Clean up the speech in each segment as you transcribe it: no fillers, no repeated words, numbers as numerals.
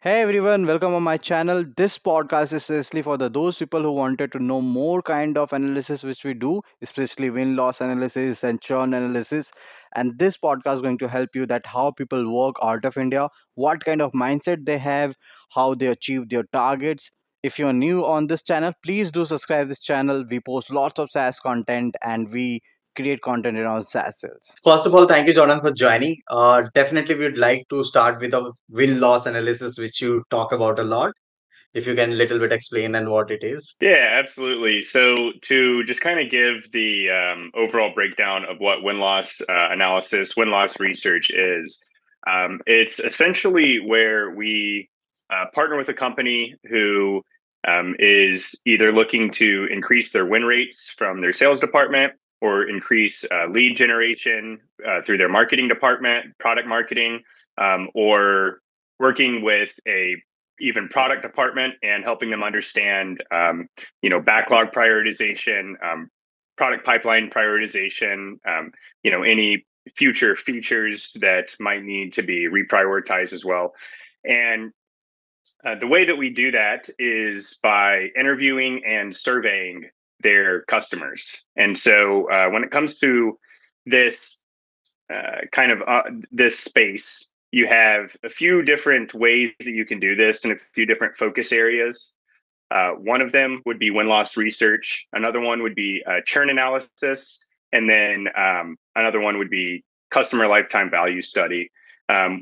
Hey everyone, welcome on my channel. This podcast is especially for those people who wanted to know more kind of analysis which we do, especially win-loss analysis and churn analysis. And this podcast is going to help you that how people work out of India, what kind of mindset they have, how they achieve their targets. If you're new on this channel, please do subscribe this channel. We post lots of SaaS content and we create content around SaaS sales. First of all, thank you, Jordan, for joining. Definitely, we would like to start with a win-loss analysis, which you talk about a lot. If you can a little bit explain and what it is. Yeah, absolutely. So to just kind of give the overall breakdown of what win-loss analysis, win-loss research is, it's essentially where we partner with a company who is either looking to increase their win rates from their sales department or increase lead generation through their marketing department, product marketing, or working with a even product department and helping them understand, backlog prioritization, product pipeline prioritization, any future features that might need to be reprioritized as well. And the way that we do that is by interviewing and surveying their customers. And so when it comes to this this space, you have a few different ways that you can do this and a few different focus areas. One of them would be win-loss research. Another one would be churn analysis. And then another one would be customer lifetime value study,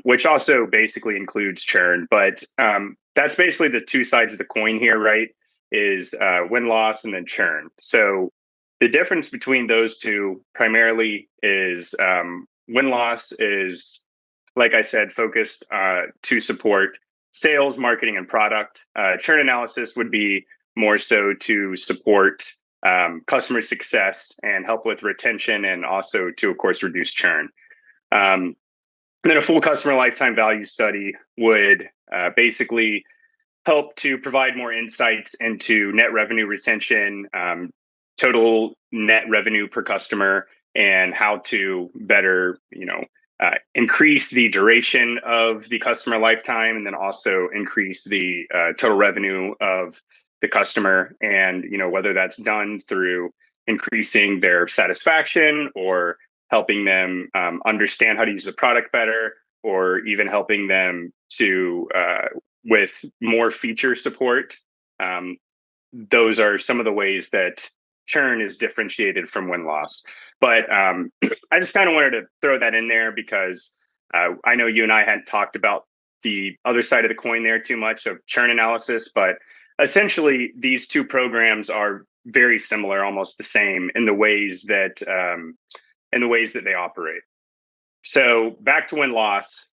which also basically includes churn. But that's basically the two sides of the coin here, right? Is win-loss and then churn. So the difference between those two primarily is win-loss is, like I said, focused to support sales, marketing, and product. Churn analysis would be more so to support customer success and help with retention, and also to, of course, reduce churn. And then a full customer lifetime value study would basically help to provide more insights into net revenue retention, total net revenue per customer, and how to better, increase the duration of the customer lifetime, and then also increase the total revenue of the customer. And whether that's done through increasing their satisfaction or helping them understand how to use the product better, or even helping them to with more feature support. Those are some of the ways that churn is differentiated from win-loss. But I just kind of wanted to throw that in there because I know you and I hadn't talked about the other side of the coin there too much of churn analysis, but essentially these two programs are very similar, almost the same in the ways that they operate. So back to win-loss.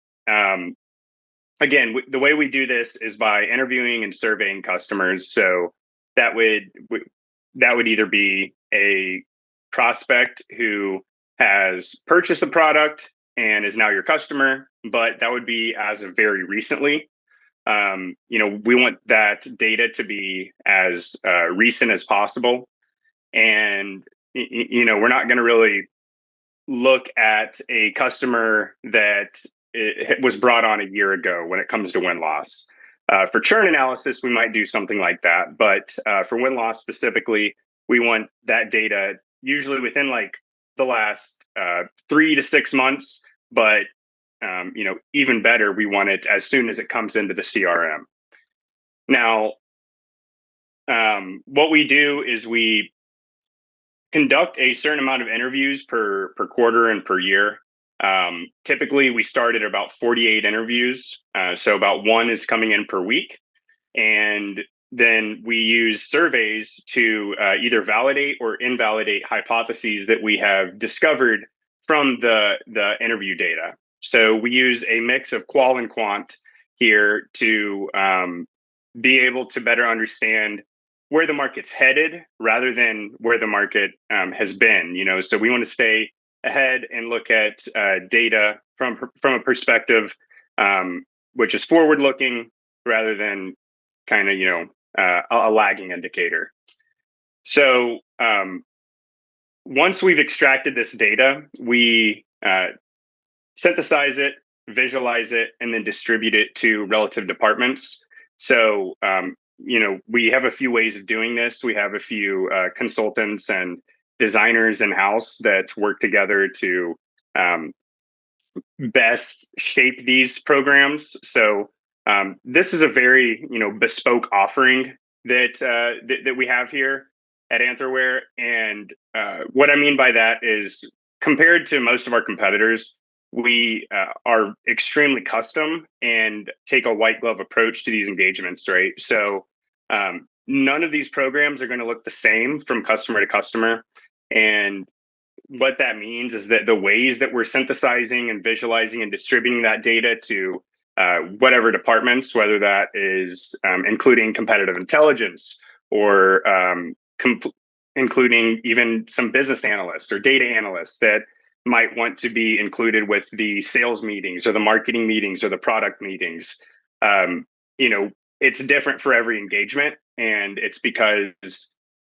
Again, the way we do this is by interviewing and surveying customers. So that would either be a prospect who has purchased the product and is now your customer, but that would be as of very recently. We want that data to be as recent as possible, and we're not going to really look at a customer that it was brought on a year ago when it comes to win-loss. For churn analysis, we might do something like that. But for win-loss specifically, we want that data usually within like the last 3 to 6 months. But even better, we want it as soon as it comes into the CRM. Now, what we do is we conduct a certain amount of interviews per quarter and per year. Typically, we start at about 48 interviews. So about one is coming in per week. And then we use surveys to either validate or invalidate hypotheses that we have discovered from the interview data. So we use a mix of qual and quant here to be able to better understand where the market's headed rather than where the market has been. So we want to stay ahead and look at data from a perspective which is forward looking rather than kind of a lagging indicator. So once we've extracted this data, we synthesize it visualize it, and then distribute it to relative departments. So, we have a few ways of doing this. We have a few consultants and designers in house that work together to um, best shape these programs. So, this is a very bespoke offering that we have here at Anthroware. And what I mean by that is, compared to most of our competitors, we are extremely custom and take a white glove approach to these engagements, right? So none of these programs are going to look the same from customer to customer. And what that means is that the ways that we're synthesizing and visualizing and distributing that data to whatever departments, whether that is including competitive intelligence or including even some business analysts or data analysts that might want to be included with the sales meetings or the marketing meetings or the product meetings. Um, it's different for every engagement, and it's because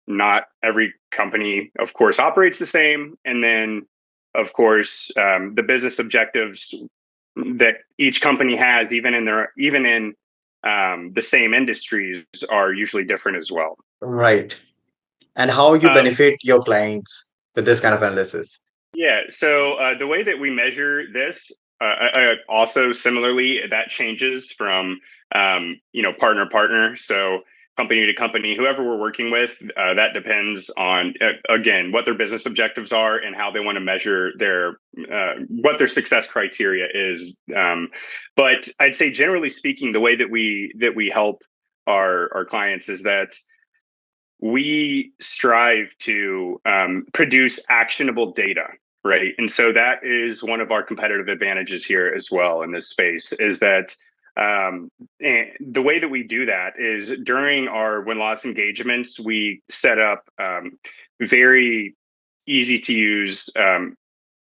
not every company, of course, operates the same. And then, of course, the business objectives that each company has, even in the same industries, are usually different as well. Right. And how you Um, benefit your clients with this kind of analysis? Yeah. So the way that we measure this, also similarly, that changes from partner to partner. So company to company, whoever we're working with, that depends on again what their business objectives are and how they want to measure their what their success criteria is. But I'd say generally speaking, the way that we help our clients is that we strive to produce actionable data, right? And so that is one of our competitive advantages here as well in this space, is that and the way that we do that is during our win-loss engagements, we set up very easy to use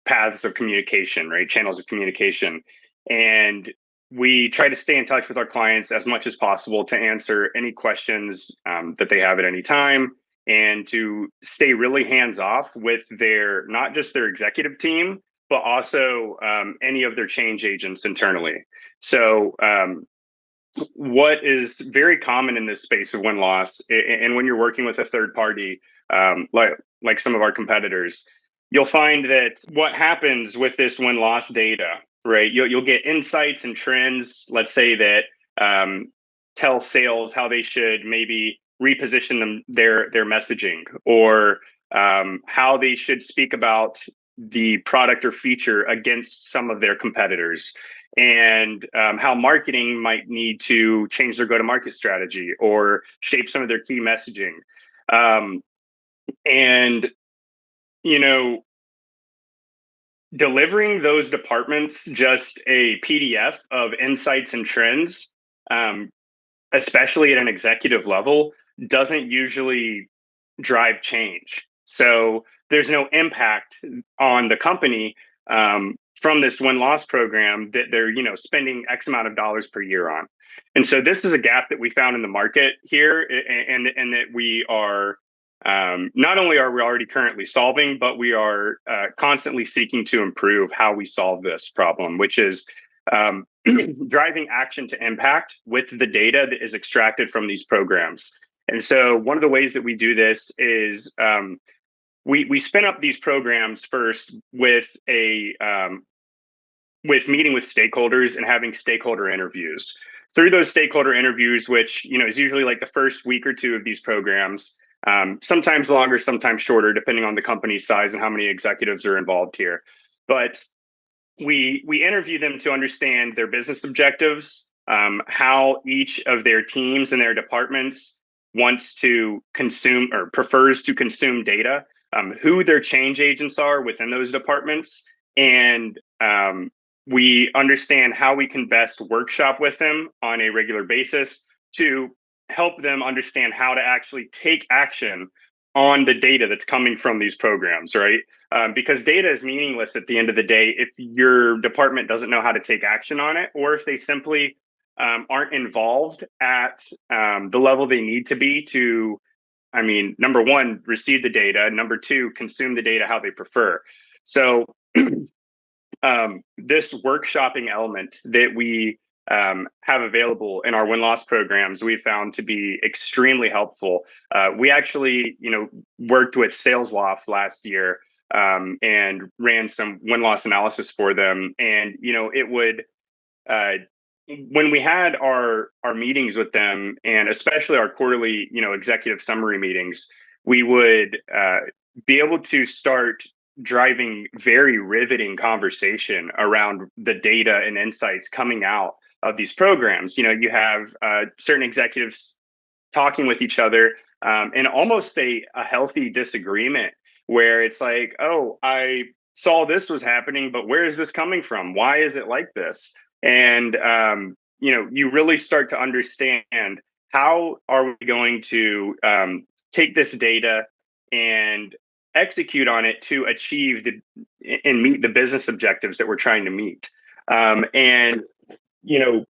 paths of communication, right? Channels of communication. And we try to stay in touch with our clients as much as possible to answer any questions that they have at any time, and to stay really hands off with their, not just their executive team, but also any of their change agents internally. So what is very common in this space of win loss, and when you're working with a third party, like some of our competitors, you'll find that what happens with this win loss data, right? You'll get insights and trends. Let's say that tell sales how they should maybe reposition their messaging, or how they should speak about the product or feature against some of their competitors, and how marketing might need to change their go-to-market strategy or shape some of their key messaging. And you know, delivering those departments just a PDF of insights and trends, um, especially at an executive level, doesn't usually drive change. So there's no impact on the company from this win-loss program that they're spending X amount of dollars per year on. And so this is a gap that we found in the market here, and that we are not only are we already currently solving, but we are constantly seeking to improve how we solve this problem, which is driving action to impact with the data that is extracted from these programs. And so one of the ways that we do this is we spin up these programs first with with meeting with stakeholders and having stakeholder interviews. Through those stakeholder interviews, which is usually like the first week or two of these programs, sometimes longer, sometimes shorter, depending on the company's size and how many executives are involved here. But we interview them to understand their business objectives, how each of their teams and their departments wants to consume or prefers to consume data, who their change agents are within those departments, and we understand how we can best workshop with them on a regular basis to help them understand how to actually take action on the data that's coming from these programs, right? Because data is meaningless at the end of the day if your department doesn't know how to take action on it, or if they simply aren't involved at the level they need to be to, number one, receive the data, number two, consume the data how they prefer. So this workshopping element that we have available in our win-loss programs, we found to be extremely helpful. We actually, worked with SalesLoft last year and ran some win-loss analysis for them. And, it would, when we had our meetings with them, and especially our quarterly, executive summary meetings, we would be able to start driving very riveting conversation around the data and insights coming out of these programs. You have certain executives talking with each other and almost a healthy disagreement where it's like, oh, I saw this was happening, but where is this coming from? Why is it like this? And you really start to understand, how are we going to take this data and execute on it to achieve and meet the business objectives that we're trying to meet. And the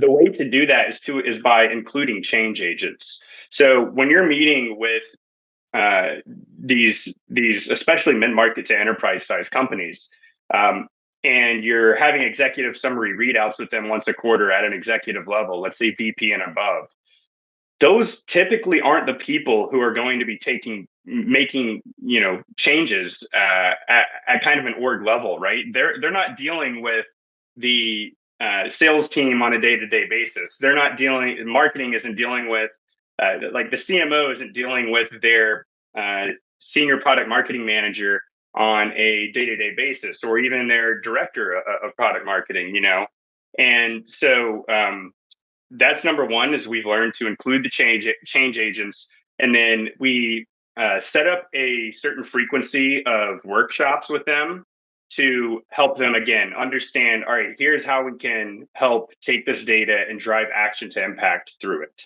way to do that is by including change agents. So when you're meeting with these especially mid-market to enterprise size companies, and you're having executive summary readouts with them once a quarter at an executive level, let's say VP and above, those typically aren't the people who are going to be making changes at kind of an org level, right? They're not dealing with the sales team on a day-to-day basis. They're not dealing. Marketing isn't dealing with like the CMO isn't dealing with their senior product marketing manager on a day-to-day basis, or even their director of product marketing. And so that's number one, is we've learned to include the change agents, and then we set up a certain frequency of workshops with them to help them, again, understand, all right, here's how we can help take this data and drive action to impact through it.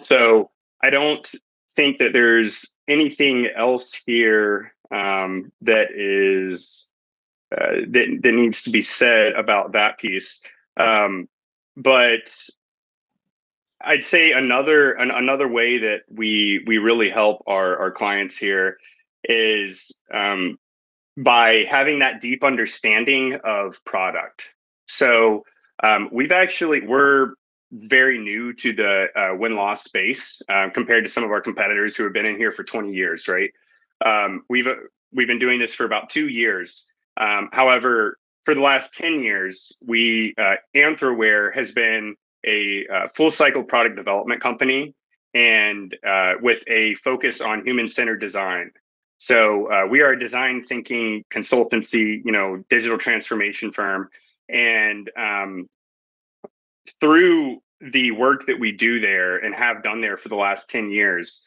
So I don't think that there's anything else here that is that needs to be said about that piece. But I'd say another way that we really help our clients here is by having that deep understanding of product. So we're very new to the win-loss space compared to some of our competitors who have been in here for 20 years, right? We've been doing this for about 2 years. However, for the last 10 years, Anthroware has been a full cycle product development company, and with a focus on human-centered design. So we are a design thinking consultancy, digital transformation firm. And through the work that we do there and have done there for the last 10 years,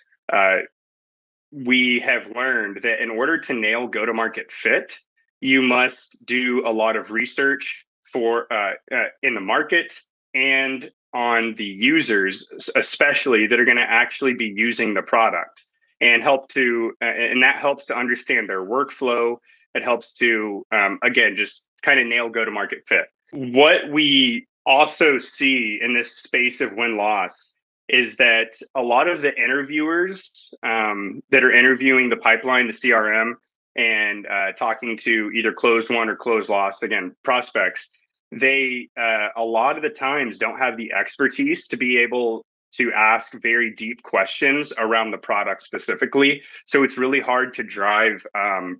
we have learned that in order to nail go-to-market fit, you must do a lot of research in the market and on the users, especially that are going to actually be using the product, and that helps to understand their workflow. It helps to again, just kind of nail go-to-market fit. What we also see in this space of win-loss is that a lot of the interviewers that are interviewing the pipeline, the CRM, and talking to either closed won or closed loss, again, prospects, they a lot of the times don't have the expertise to be able to ask very deep questions around the product specifically. So it's really hard to drive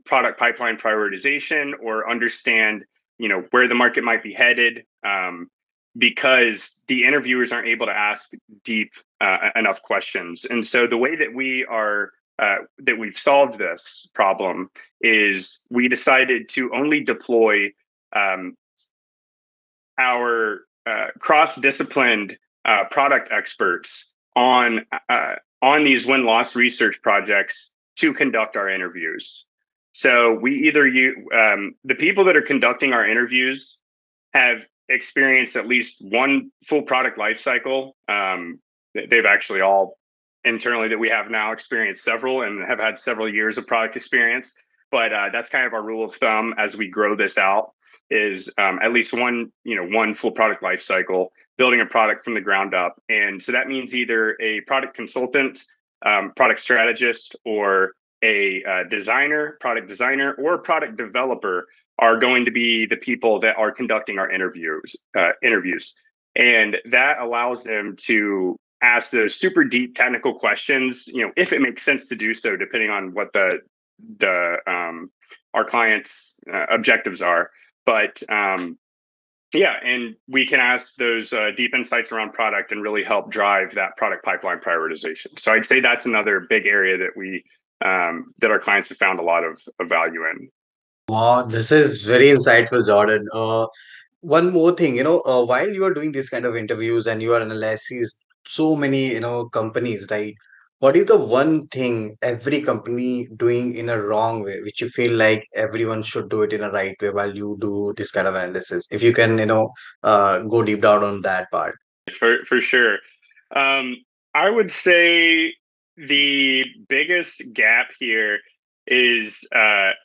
product pipeline prioritization or understand, where the market might be headed, because the interviewers aren't able to ask deep enough questions. And so the way that we've solved this problem is we decided to only deploy our cross-disciplined product experts on these win-loss research projects to conduct our interviews. So we the people that are conducting our interviews have experienced at least one full product lifecycle. They've actually all internally that we have now experienced several and have had several years of product experience. But that's kind of our rule of thumb as we grow this out, is at least one full product lifecycle, building a product from the ground up. And so that means either a product consultant, product strategist, or a product designer, or product developer are going to be the people that are conducting our interviews, and that allows them to ask those super deep technical questions, if it makes sense to do so, depending on what the our clients' objectives are. But yeah, and we can ask those deep insights around product and really help drive that product pipeline prioritization. So I'd say that's another big area that we that our clients have found a lot of value in. Wow, this is very insightful, Jordan. One more thing, while you are doing these kind of interviews and you are analyzing so many, companies, right? What is the one thing every company doing in a wrong way, which you feel like everyone should do it in a right way while you do this kind of analysis? If you can, go deep down on that part. For sure. Um, I would say the biggest gap here is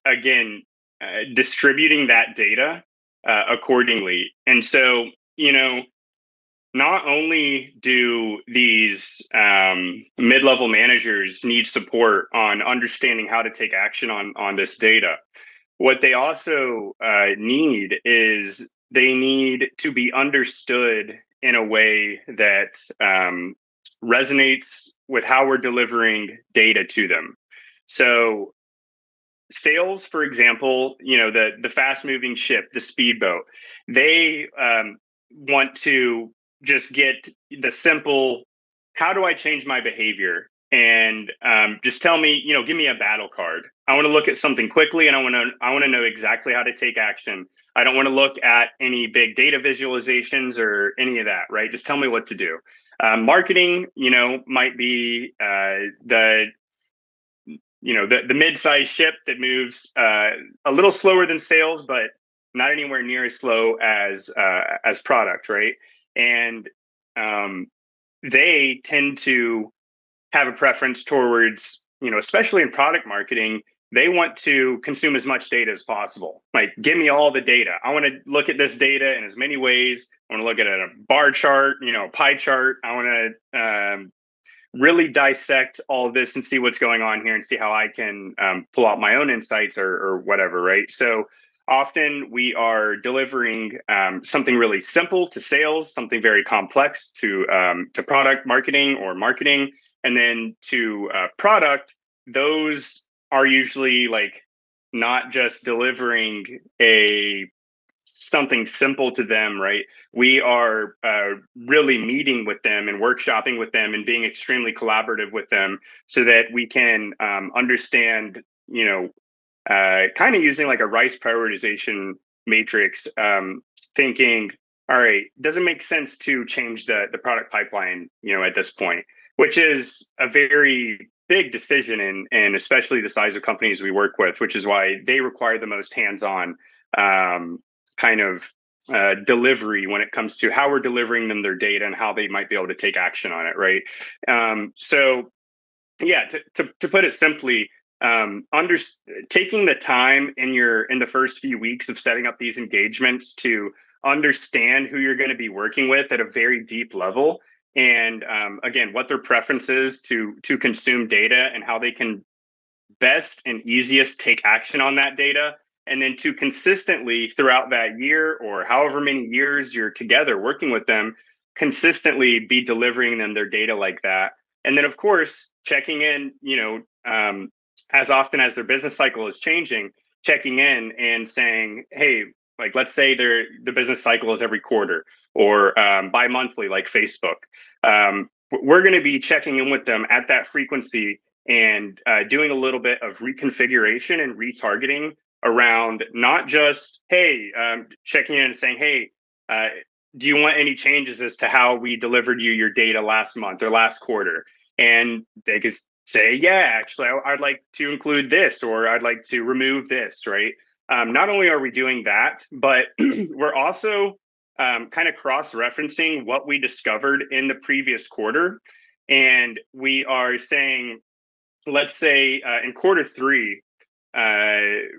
again distributing that data accordingly. And so, not only do these mid-level managers need support on understanding how to take action on this data, what they also need is they need to be understood in a way that resonates with how we're delivering data to them. So sales, for example, the fast moving ship, the speedboat, they want to just get the simple, how do I change my behavior? And just tell me, give me a battle card. I want to look at something quickly, and I want to know exactly how to take action. I don't want to look at any big data visualizations or any of that, right? Just tell me what to do. Marketing, might be the mid-sized ship that moves a little slower than sales, but not anywhere near as slow as product, right? And they tend to have a preference towards, especially in product marketing, they want to consume as much data as possible. Like, give me all the data. I want to look at this data in as many ways. I want to look at a bar chart, pie chart. I want to really dissect all of this and see what's going on here and see how I can pull out my own insights or whatever, right? So often we are delivering something really simple to sales, something very complex to product marketing or marketing, and then to product. Those are usually like not just delivering a something simple to them, right? We are really meeting with them and workshopping with them and being extremely collaborative with them so that we can understand, kind of using like a rice prioritization matrix, thinking, all right, does it make sense to change the product pipeline, at this point, which is a very big decision and especially the size of companies we work with, which is why they require the most hands-on kind of delivery when it comes to how we're delivering them their data and how they might be able to take action on it, right? So yeah, to put it simply, under taking the time in the first few weeks of setting up these engagements to understand who you're going to be working with at a very deep level, and again, what their preference is to consume data and how they can best and easiest take action on that data, and then to consistently throughout that year or however many years you're together working with them, consistently be delivering them their data like that. And then of course checking in, as often as their business cycle is changing, checking in and saying, hey, like, let's say the business cycle is every quarter or bi-monthly like Facebook. We're going to be checking in with them at that frequency and doing a little bit of reconfiguration and retargeting around not just, hey, checking in and saying, hey, do you want any changes as to how we delivered you your data last month or last quarter? And they could say, yeah, actually, I'd like to include this, or I'd like to remove this, right? Not only are we doing that, but we're also kind of cross-referencing what we discovered in the previous quarter. And we are saying, let's say in quarter three,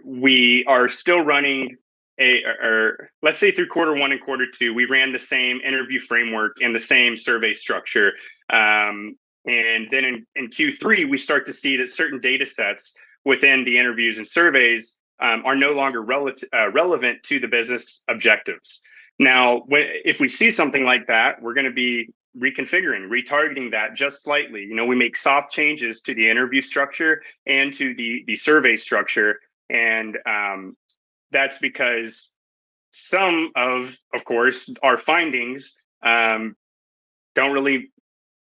we are still running or let's say through quarter one and quarter two, we ran the same interview framework and the same survey structure. And then in Q3, we start to see that certain data sets within the interviews and surveys are no longer relevant to the business objectives. Now, if we see something like that, we're going to be reconfiguring, retargeting that just slightly. We make soft changes to the interview structure and to the survey structure, and that's because some of course, our findings don't really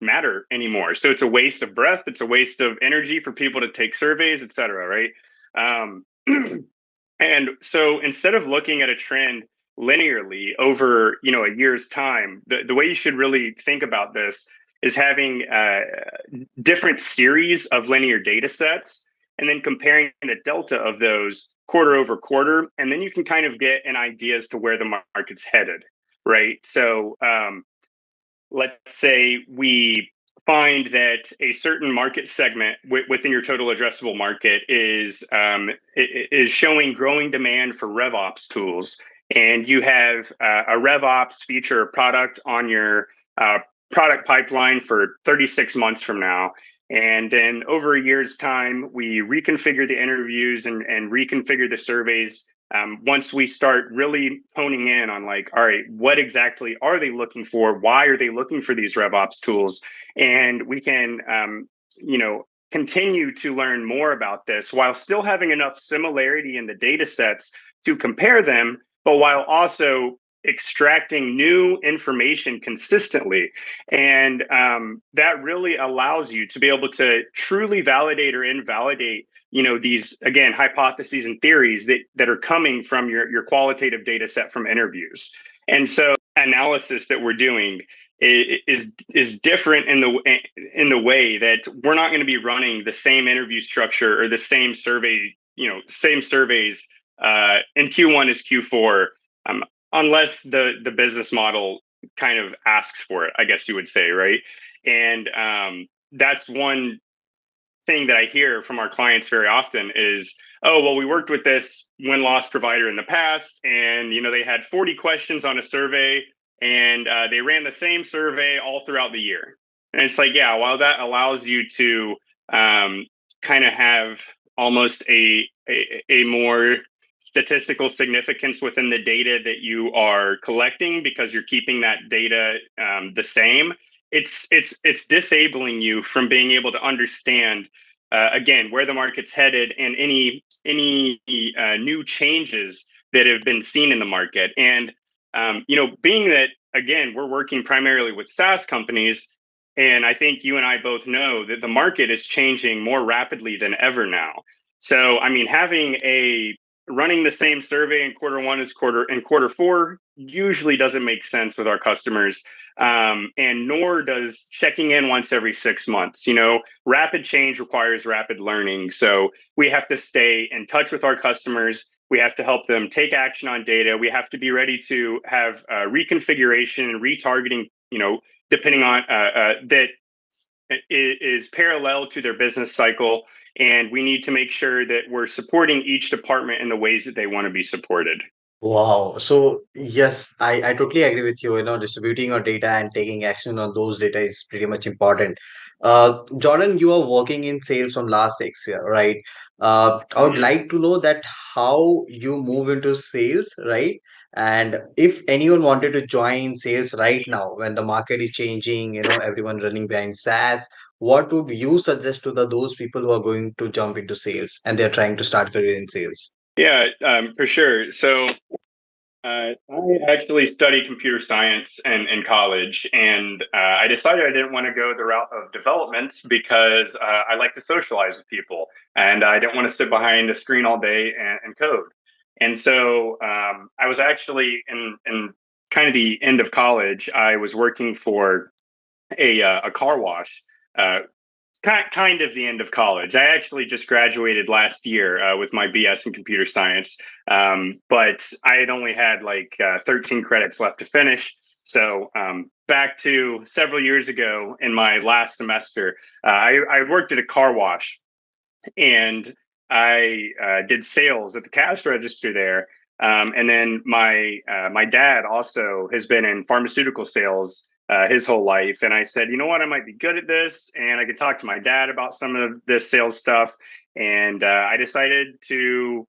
matter anymore. So it's a waste of breath. It's a waste of energy for people to take surveys, et cetera, right? Um, and so instead of looking at a trend linearly over, a year's time, the way you should really think about this is having different series of linear data sets and then comparing the delta of those quarter over quarter. And then you can kind of get an idea as to where the market's headed, right? So let's say we find that a certain market segment within your total addressable market is showing growing demand for RevOps tools, and you have a RevOps feature product on your product pipeline for 36 months from now. And then over a year's time, we reconfigure the interviews and reconfigure the surveys. Once we start really honing in on like, all right, what exactly are they looking for? Why are they looking for these RevOps tools? And we can, continue to learn more about this while still having enough similarity in the data sets to compare them, but while also extracting new information consistently. And that really allows you to be able to truly validate or invalidate these, again, hypotheses and theories that are coming from your qualitative data set from interviews. And so analysis that we're doing is different in the way that we're not going to be running the same interview structure or the same survey, same surveys in Q1 as Q4, unless the business model kind of asks for it, I guess you would say, right? And that's one thing that I hear from our clients very often is, oh, well, we worked with this win-loss provider in the past, and they had 40 questions on a survey, and they ran the same survey all throughout the year. And it's like, yeah, while that allows you to kind of have almost a more statistical significance within the data that you are collecting because you're keeping that data the same, it's disabling you from being able to understand again where the market's headed and any new changes that have been seen in the market. And being that again we're working primarily with SaaS companies, and I think you and I both know that the market is changing more rapidly than ever now. So I mean, running the same survey in quarter 1 as quarter 4 usually doesn't make sense with our customers. And nor does checking in once every 6 months. Rapid change requires rapid learning. So we have to stay in touch with our customers. We have to help them take action on data. We have to be ready to have reconfiguration and retargeting, depending on that is parallel to their business cycle. And we need to make sure that we're supporting each department in the ways that they want to be supported. Wow. So yes, I totally agree with you. Distributing your data and taking action on those data is pretty much important. Jordan, you are working in sales from last 6 years, right? I would Mhm. like to know that how you move into sales, right? And if anyone wanted to join sales right now when the market is changing, everyone running behind SaaS, what would you suggest to those people who are going to jump into sales and they're trying to start career in sales? Yeah, for sure. So I actually studied computer science in college, and I decided I didn't want to go the route of development because I like to socialize with people, and I didn't want to sit behind a screen all day and code. And so I was actually in kind of the end of college. I was working for a car wash. Uh, kind of the end of college. I actually just graduated last year with my BS in computer science, but I had only had like 13 credits left to finish. So back to several years ago in my last semester, I worked at a car wash, and I did sales at the cash register there. And then my dad also has been in pharmaceutical sales his whole life. And I said, you know what, I might be good at this, and I could talk to my dad about some of this sales stuff. And I decided to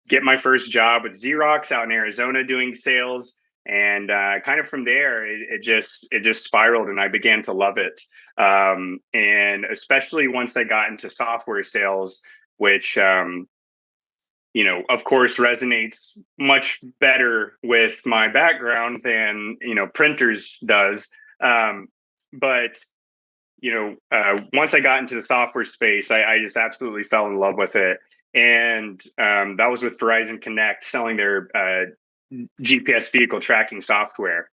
get my first job with Xerox out in Arizona doing sales. And kind of from there, it just spiraled, and I began to love it. And especially once I got into software sales, which of course, resonates much better with my background than printers does. But once I got into the software space, I just absolutely fell in love with it. And that was with Verizon Connect, selling their GPS vehicle tracking software.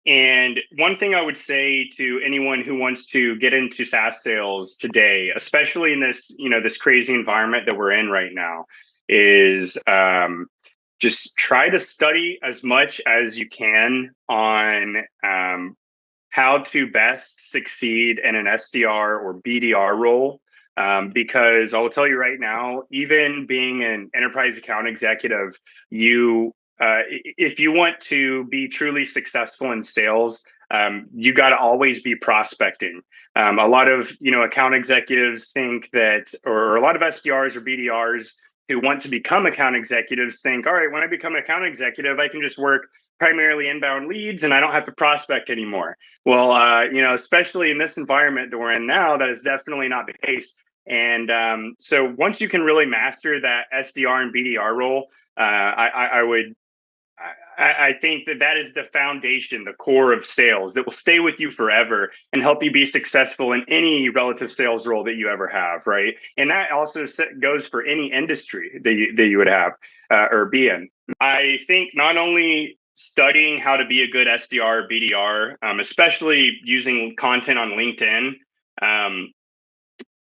And one thing I would say to anyone who wants to get into SaaS sales today, especially in this, this crazy environment that we're in right now, is just try to study as much as you can on how to best succeed in an SDR or BDR role. Because I will tell you right now, even being an enterprise account executive, if you want to be truly successful in sales, you got to always be prospecting. A lot of account executives think that, or a lot of SDRs or BDRs who want to become account executives think, all right, when I become an account executive, I can just work primarily inbound leads and I don't have to prospect anymore. Well, especially in this environment that we're in now, that is definitely not the case. And so once you can really master that SDR and BDR role, I think that is the foundation, the core of sales that will stay with you forever and help you be successful in any relative sales role that you ever have, right? And that also goes for any industry that you would have or be in. I think not only studying how to be a good SDR or BDR, especially using content on LinkedIn,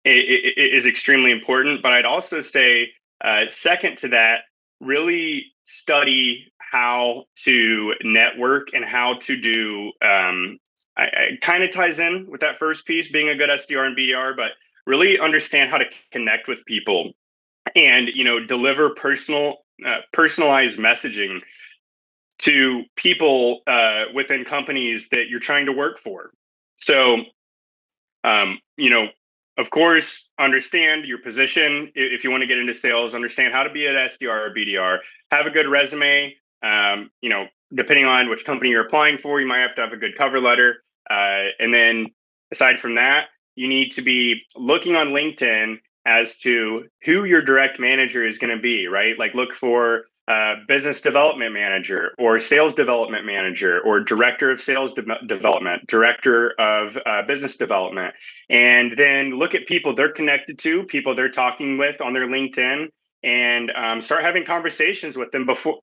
it is extremely important. But I'd also say, second to that, really study how to network and how to do. It kind of ties in with that first piece, being a good SDR and BDR, but really understand how to connect with people and deliver personalized messaging to people within companies that you're trying to work for. So, of course, understand your position. If you want to get into sales, understand how to be an SDR or BDR, have a good resume. Depending on which company you're applying for, you might have to have a good cover letter. And then aside from that, you need to be looking on LinkedIn as to who your direct manager is going to be, right? Like look for business development manager or sales development manager or director of sales development, director of business development. And then look at people they're connected to, people they're talking with on their LinkedIn, and start having conversations with them before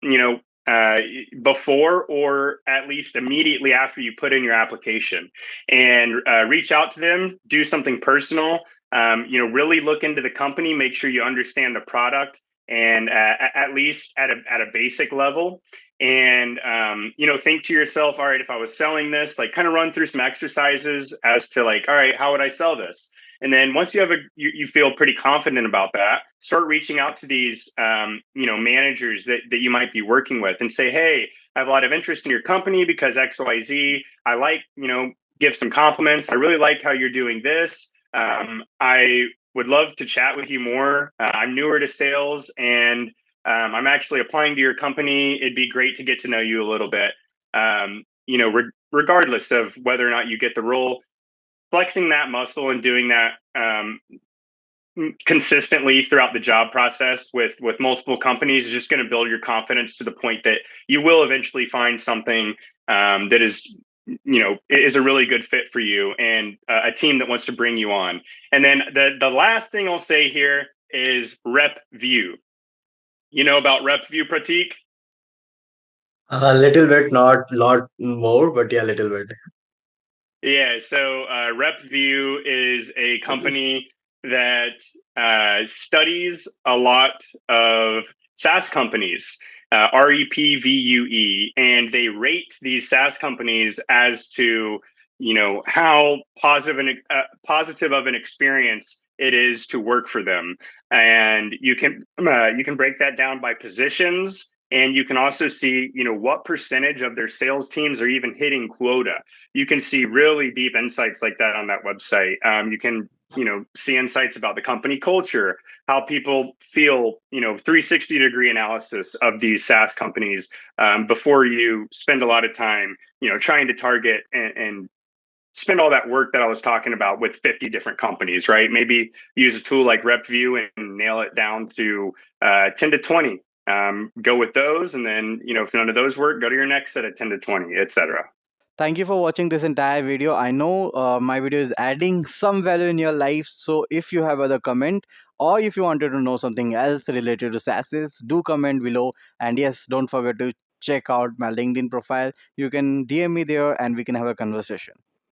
or at least immediately after you put in your application, and reach out to them, do something personal, really look into the company, make sure you understand the product, and at least at a basic level. And think to yourself, all right, if I was selling this, like kind of run through some exercises as to like, all right, how would I sell this? And then once you have you feel pretty confident about that, start reaching out to these managers that you might be working with and say, hey, I have a lot of interest in your company because XYZ. I like, give some compliments. I really like how you're doing this. I would love to chat with you more. I'm newer to sales, and I'm actually applying to your company. It'd be great to get to know you a little bit. Regardless of whether or not you get the role, flexing that muscle and doing that consistently throughout the job process with multiple companies is just going to build your confidence to the point that you will eventually find something that is a really good fit for you and a team that wants to bring you on. And then the last thing I'll say here is rep view. You know about rep view, Pratik? A little bit, not lot more, but yeah, a little bit. Yeah, so RepView is a company that studies a lot of SaaS companies, REPVUE, and they rate these SaaS companies as to how positive of an experience it is to work for them. And you can break that down by positions, And you can also see, what percentage of their sales teams are even hitting quota. You can see really deep insights like that on that website. You can, see insights about the company culture, how people feel, 360-degree analysis of these SaaS companies, before you spend a lot of time, trying to target and spend all that work that I was talking about with 50 different companies, right? Maybe use a tool like RepView and nail it down to 10 to 20. Go with those. And then, if none of those work, go to your next set of 10 to 20, etc. Thank you for watching this entire video. I know my video is adding some value in your life. So if you have other comment, or if you wanted to know something else related to SaaS, do comment below. And yes, don't forget to check out my LinkedIn profile. You can DM me there and we can have a conversation.